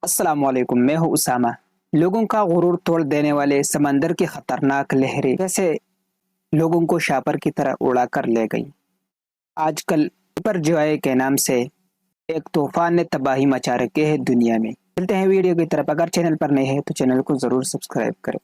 अस्सलामुअलैकुम। मैं हूँ उसामा। लोगों का गुरूर तोड़ देने वाले समंदर की खतरनाक लहरें कैसे लोगों को शापर की तरह उड़ा कर ले गई। आजकल सुपर जोय के नाम से एक तूफान ने तबाही मचा रखी है दुनिया में। चलते हैं वीडियो की तरफ। अगर चैनल पर नए हैं तो चैनल को जरूर सब्सक्राइब करें।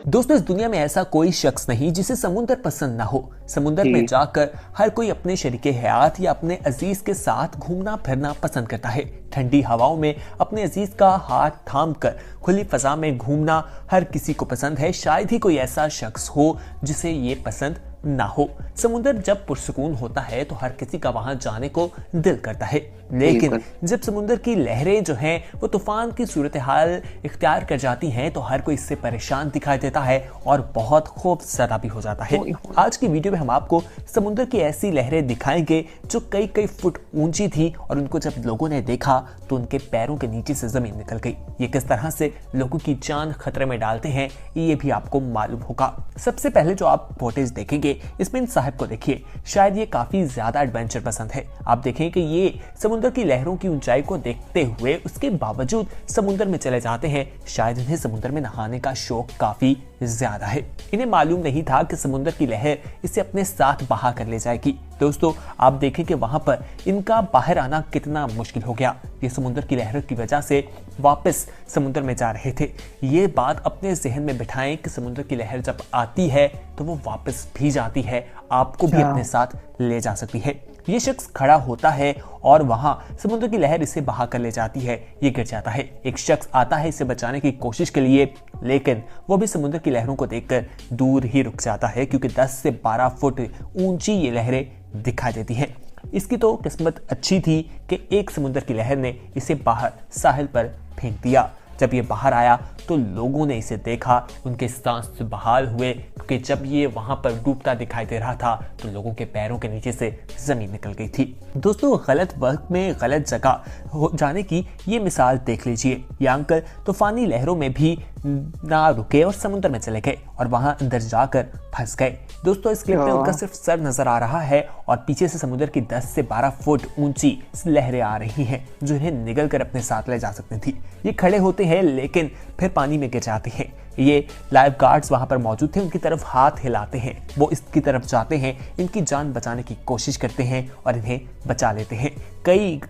दोस्तों, इस दुनिया में ऐसा कोई शख्स नहीं जिसे समुंदर पसंद ना हो। समुंदर में जी। जाकर हर कोई अपने शरीके हयात या अपने अजीज के साथ घूमना फिरना पसंद करता है। ठंडी हवाओं में अपने अजीज का हाथ थाम कर खुली फजा में घूमना हर किसी को पसंद है। शायद ही कोई ऐसा शख्स हो जिसे ये पसंद ना हो। समुंदर जब पुरसुकून होता है तो हर किसी का वहां जाने को दिल करता है, लेकिन जब समुंदर की लहरें जो हैं वो तूफान की सूरत हाल इख्तियार कर जाती हैं तो हर कोई इससे परेशान दिखाई देता है और बहुत खौफजदा भी हो जाता है। आज की वीडियो में हम आपको समुंदर की ऐसी लहरें दिखाएंगे जो कई कई फुट ऊंची थी और उनको जब लोगों ने देखा तो उनके पैरों के नीचे से जमीन निकल गई। ये किस तरह से लोगों की जान खतरे में डालते हैं ये भी आपको मालूम होगा। सबसे पहले जो आप फुटेज देखेंगे इसमें इन साहब को देखिए। शायद ये काफी ज्यादा एडवेंचर पसंद है। आप देखें कि ये समुद्र की लहरों की ऊंचाई को देखते हुए उसके बावजूद समुद्र में चले जाते हैं। शायद इन्हें समुद्र में नहाने का शौक काफी ज्यादा है। इन्हें मालूम नहीं था कि समुद्र की लहर इसे अपने साथ बहा कर ले जाएगी। दोस्तों, आप देखें कि वहां पर इनका बाहर आना कितना मुश्किल हो गया। ये समुद्र की लहरों की वजह से वापस समुद्र में जा रहे थे। ये बात अपने जहन में बिठाएं कि समुद्र की लहर जब आती है तो वो वापस भी जाती है, आपको भी अपने साथ ले जा सकती है। ये शख्स खड़ा होता है और वहां समुद्र की लहर इसे बहा कर ले जाती है। ये गिर जाता है। एक शख्स आता है इसे बचाने की कोशिश के लिए, लेकिन वो भी समुद्र की लहरों को देखकर दूर ही रुक जाता है क्योंकि 10 से 12 फुट ऊंची ये लहरें दिखाई देती हैं। इसकी तो किस्मत अच्छी थी कि एक समुद्र की लहर ने इसे बाहर साहिल पर फेंक दिया। जब ये बाहर आया तो लोगों ने इसे देखा, उनके सांस बहाल हुए क्योंकि जब ये वहां पर डूबता दिखाई दे रहा था तो लोगों के पैरों के नीचे से जमीन निकल गई थी। दोस्तों, गलत वक्त में गलत जगह हो जाने की ये मिसाल देख लीजिए। ये अंकल तूफानी लहरों में भी ना रुके और समुद्र में चले गए और वहां अंदर जाकर फंस गए। दोस्तों, इस क्लिप में उनका सिर्फ सर नजर आ रहा है और पीछे से समुद्र की 10 से 12 फुट ऊंची लहरें आ रही हैं जो इन्हें निगल कर अपने साथ ले जा सकती थी। ये खड़े होते हैं लेकिन फिर पानी में गिर जाते हैं। ये लाइफ गार्ड्स वहां पर मौजूद थे, उनकी तरफ हाथ हिलाते हैं। वो इसकी तरफ जाते हैं, इनकी जान बचाने की कोशिश करते हैं और इन्हें बचा लेते हैं। कई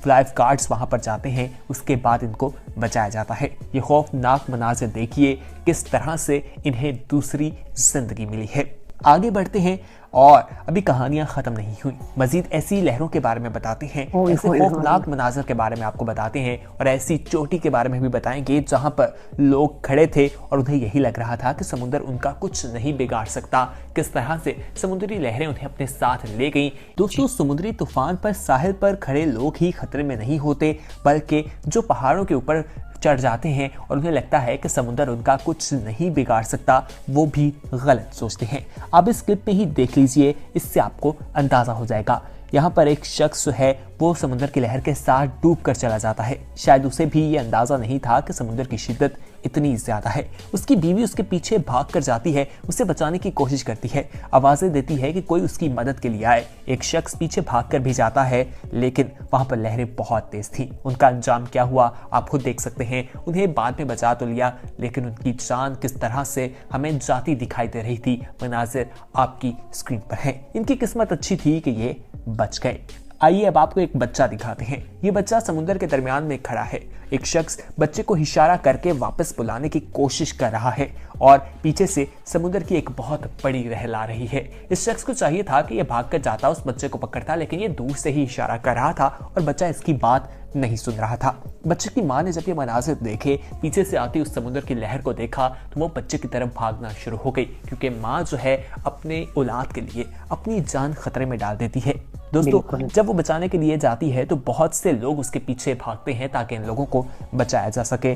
लाइफ गार्ड्स वहां पर जाते हैं, उसके बाद इनको बचाया जाता है। ये खौफनाक मनाज़िर देखिए किस तरह से इन्हें दूसरी जिंदगी मिली है। आगे बढ़ते हैं और अभी कहानियां खत्म नहीं हुई। मजीद ऐसी लहरों के बारे में बताते हैं, ऐसे खौफनाक मनाज़िर के बारे में आपको बताते हैं और ऐसी चोटी के बारे में भी बताएंगे जहां पर लोग खड़े थे और उन्हें यही लग रहा था कि समुद्र उनका कुछ नहीं बिगाड़ सकता। किस तरह से समुद्री लहरें उन्हें अपने साथ ले गईं। दोस्तों, समुद्री तूफान पर साहिल पर खड़े लोग ही खतरे में नहीं होते, बल्कि जो पहाड़ों के ऊपर चढ़ जाते हैं और उन्हें लगता है कि समुद्र उनका कुछ नहीं बिगाड़ सकता, वो भी गलत सोचते हैं। आप इस क्लिप में ही देख लीजिए, इससे आपको अंदाजा हो जाएगा। यहाँ पर एक शख्स है वो समुद्र की लहर के साथ डूब कर चला जाता है। शायद उसे भी ये अंदाजा नहीं था कि समुद्र की शिद्दत इतनी ज्यादा है। उसकी बीवी उसके पीछे भाग कर जाती है, उसे बचाने की कोशिश करती है, आवाजें देती है कि कोई उसकी मदद के लिए आए। एक शख्स पीछे भाग कर भी जाता है, लेकिन वहां पर लहरें बहुत तेज थी। उनका अंजाम क्या हुआ आप खुद देख सकते हैं। उन्हें बाद में बचा तो लिया, लेकिन उनकी जान किस तरह से हमें जाती दिखाई दे रही थी, मनाजिर आपकी स्क्रीन पर है। इनकी किस्मत अच्छी थी कि ये बच गए। आइए अब आपको एक बच्चा दिखाते हैं। ये बच्चा समुद्र के दरमियान में खड़ा है। एक शख्स बच्चे को इशारा करके वापस बुलाने की कोशिश कर रहा है और पीछे से समुद्र की एक बहुत बड़ी लहर आ रही है। इस शख्स को चाहिए था कि यह भागकर जाता, उस बच्चे को पकड़ता, लेकिन ये दूर से ही इशारा कर रहा था और बच्चा इसकी बात नहीं सुन रहा था। बच्चे की मां ने जब ये मनाजिर देखे, पीछे से आती उस समुद्र की लहर को देखा, तो वो बच्चे की तरफ भागना शुरू हो गई क्योंकि माँ जो है अपने औलाद के लिए अपनी जान खतरे में डाल देती है। दोस्तों, जब वो बचाने के लिए जाती है तो बहुत से लोग उसके पीछे भागते हैं ताकि इन लोगों को बचाया जा सके।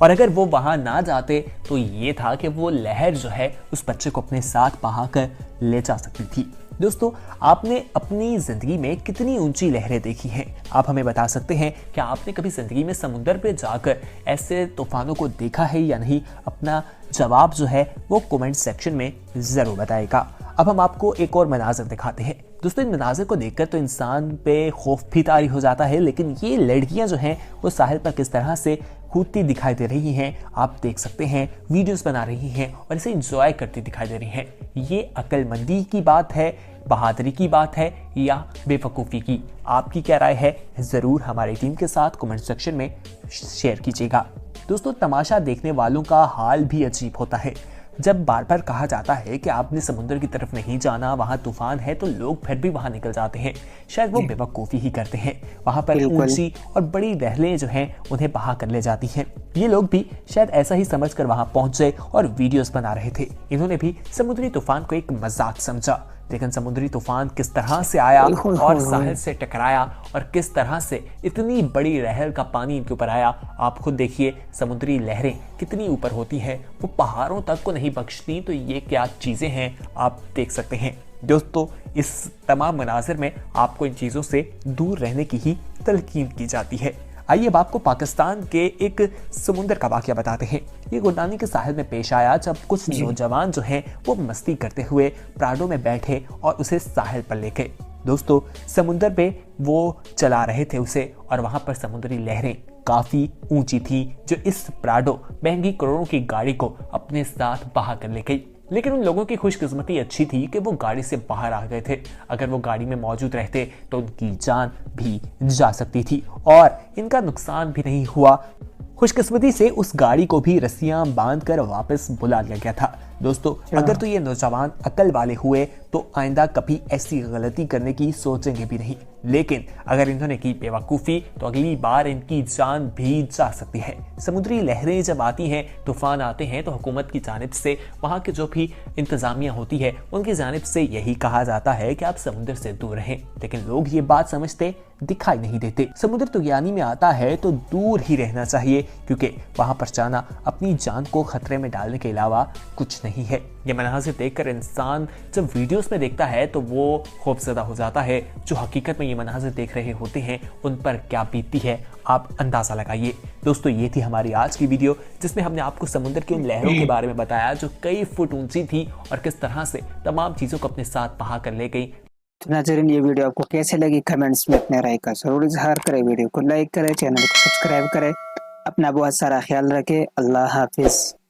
और अगर वो वहां ना जाते तो ये था कि वो लहर जो है उस बच्चे को अपने साथ बहा कर ले जा सकती थी। दोस्तों, आपने अपनी जिंदगी में कितनी ऊंची लहरें देखी हैं? आप हमें बता सकते हैं कि आपने कभी जिंदगी में समुद्र पे जाकर ऐसे तूफानों को देखा है या नहीं? अपना जवाब जो है वो कमेंट सेक्शन में जरूर बताएगा। अब हम आपको एक और मनाज़र दिखाते हैं। दोस्तों इन मनाज़िर को देखकर तो इंसान पे खौफ भी तारी हो जाता है, लेकिन ये लड़कियां जो हैं वो साहिल पर किस तरह से कूदती दिखाई दे रही हैं आप देख सकते हैं, वीडियोस बना रही हैं और इसे एंजॉय करती दिखाई दे रही हैं। ये अक्लमंदी की बात है, बहादुरी की बात है या बेवकूफ़ी की? आपकी क्या राय है ज़रूर हमारी टीम के साथ कमेंट सेक्शन में शेयर कीजिएगा। दोस्तों तमाशा देखने वालों का हाल भी अजीब होता है। जब बार बार कहा जाता है कि आपने समुद्र की तरफ नहीं जाना, वहां तूफान है, तो लोग फिर भी वहां निकल जाते हैं। शायद वो बेवकूफ़ी ही करते हैं। वहां पर ऊंची और बड़ी लहरें जो हैं उन्हें बहा कर ले जाती हैं। ये लोग भी शायद ऐसा ही समझकर वहां पहुंचे और वीडियोस बना रहे थे। इन्होंने भी समुद्री तूफान को एक मजाक समझा, लेकिन समुद्री तूफान किस तरह से आया और साहिल से टकराया और किस तरह से इतनी बड़ी लहर का पानी इनके ऊपर आया, आप खुद देखिए। समुद्री लहरें कितनी ऊपर होती हैं, वो पहाड़ों तक को नहीं बख्शती, तो ये क्या चीज़ें हैं आप देख सकते हैं। दोस्तों इस तमाम मनाजिर में आपको इन चीज़ों से दूर रहने की ही तलकीन की जाती है। आइए अब आपको पाकिस्तान के एक समुंदर का वाकया बताते हैं। ये गुरदानी के साहिल में पेश आया जब कुछ नौजवान जो हैं वो मस्ती करते हुए प्राडो में बैठे और उसे साहिल पर ले गए। दोस्तों समुंदर पे वो चला रहे थे उसे और वहां पर समुद्री लहरें काफी ऊंची थी जो इस प्राडो महंगी करोड़ों की गाड़ी को अपने साथ बहा कर ले गई। लेकिन उन लोगों की खुशकिस्मती अच्छी थी कि वो गाड़ी से बाहर आ गए थे। अगर वो गाड़ी में मौजूद रहते तो उनकी जान भी जा सकती थी और इनका नुकसान भी नहीं हुआ। खुशकिस्मती से उस गाड़ी को भी रस्सियां बांधकर वापस बुला लिया गया था। दोस्तों अगर तो ये नौजवान अकल वाले हुए तो आइंदा कभी ऐसी गलती करने की सोचेंगे भी नहीं, लेकिन अगर इन्होंने की बेवकूफ़ी तो अगली बार इनकी जान भी जा सकती है। समुद्री लहरें जब आती हैं, तूफान आते हैं, तो हुकूमत की जानिब से, वहाँ के जो भी इंतज़ामिया होती है उनकी जानिब से यही कहा जाता है कि आप समुद्र से दूर रहें, लेकिन लोग ये बात समझते दिखाई नहीं देते। समुद्र तुगयानी में आता है तो दूर ही रहना चाहिए, क्योंकि वहाँ पर जाना अपनी जान को खतरे में डालने के अलावा कुछ नहीं है। ये मनाज़िर देखकर इंसान जब वीडियोस में देखता है तो वो खौफज़दा हो जाता है। जो हकीकत में ये मनाज़िर देख रहे होते हैं उन पर क्या बीतती है आप अंदाज़ा लगाइए। दोस्तों ये थी हमारी आज की वीडियो जिसमें हमने आपको समुद्र की उन लहरों के बारे में बताया जो कई फुट ऊंची थी और किस तरह से तमाम चीज़ों को अपने साथ बहा कर ले गई। तो नाज़रीन ये वीडियो आपको कैसे लगी कमेंट्स में अपने राय का जरूर इजहार करें। वीडियो को लाइक करें, चैनल को सब्सक्राइब करें। अपना बहुत सारा ख्याल रखें। अल्लाह हाफिज़।